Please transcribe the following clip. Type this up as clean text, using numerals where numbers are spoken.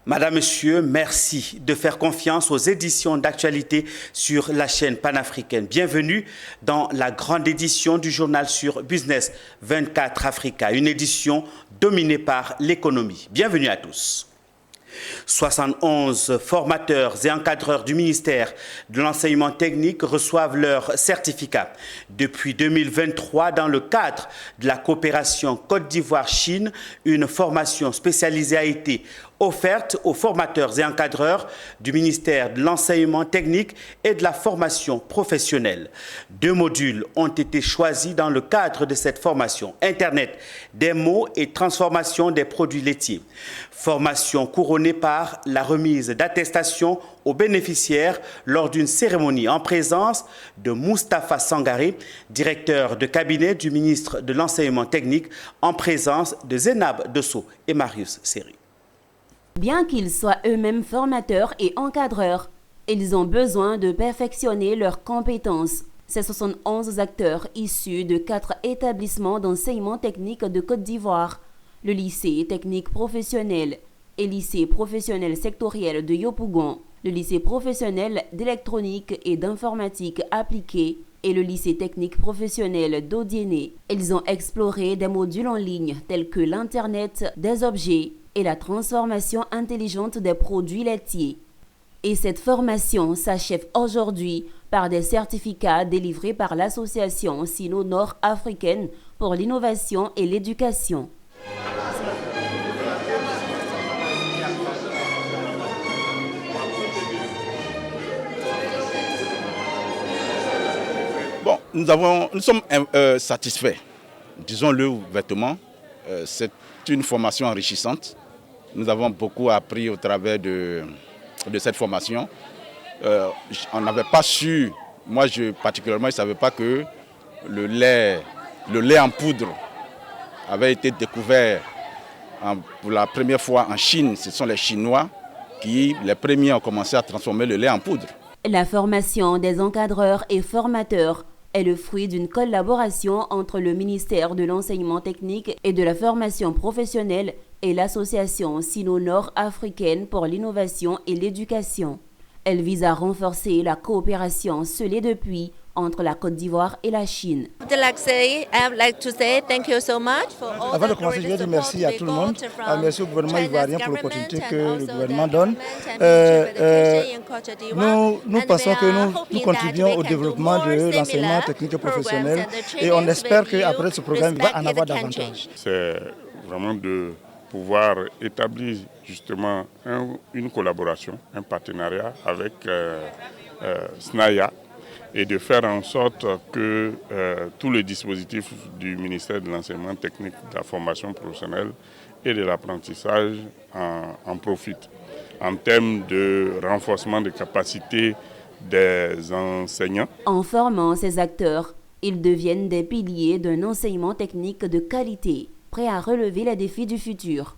Madame, Monsieur, merci de faire confiance aux éditions d'actualité sur la chaîne panafricaine. Bienvenue dans la grande édition du journal sur Business 24 Africa, une édition dominée par l'économie. Bienvenue à tous. 71 formateurs et encadreurs du ministère de l'enseignement technique reçoivent leur certificat. Depuis 2023, dans le cadre de la coopération Côte d'Ivoire-Chine, une formation spécialisée a été offerte aux formateurs et encadreurs du ministère de l'enseignement technique et de la formation professionnelle. 2 modules ont été choisis dans le cadre de cette formation: Internet des mots et transformation des produits laitiers. Formation couronnée par la remise d'attestations aux bénéficiaires lors d'une cérémonie en présence de Moustapha Sangaré, directeur de cabinet du ministre de l'enseignement technique, en présence de Zénab Dosso et Marius Seri. Bien qu'ils soient eux-mêmes formateurs et encadreurs, ils ont besoin de perfectionner leurs compétences. Ces 71 acteurs issus de 4 établissements d'enseignement technique de Côte d'Ivoire, le lycée technique professionnel et lycée professionnel sectoriel de Yopougon, le lycée professionnel d'électronique et d'informatique appliquée et le lycée technique professionnel d'Odiéné. Ils ont exploré des modules en ligne tels que l'Internet des objets et la transformation intelligente des produits laitiers. Et cette formation s'achève aujourd'hui par des certificats délivrés par l'association sino-nord-africaine pour l'innovation et l'éducation. Bon, nous sommes satisfaits, disons-le ouvertement. C'est une formation enrichissante. Nous avons beaucoup appris au travers de cette formation. On n'avait pas su, particulièrement, je ne savais pas que le lait en poudre avait été découvert pour la première fois en Chine. Ce sont les Chinois qui, les premiers, ont commencé à transformer le lait en poudre. La formation des encadreurs et formateurs est le fruit d'une collaboration entre le ministère de l'enseignement technique et de la formation professionnelle et l'association sino-nord-africaine pour l'innovation et l'éducation. Elle vise à renforcer la coopération scellée depuis entre la Côte d'Ivoire et la Chine. Avant de commencer, je vais dire merci à tout le monde. Merci au gouvernement ivoirien pour l'opportunité que le gouvernement donne. Nous pensons que nous contribuons au développement de l'enseignement technique et professionnel et on espère qu'après ce programme, il va en avoir davantage. C'est vraiment de pouvoir établir justement une collaboration, un partenariat avec SNAIA, et de faire en sorte que tout le dispositif du ministère de l'enseignement technique, de la formation professionnelle et de l'apprentissage en profite en termes de renforcement des capacités des enseignants. En formant ces acteurs, ils deviennent des piliers d'un enseignement technique de qualité, prêt à relever les défis du futur.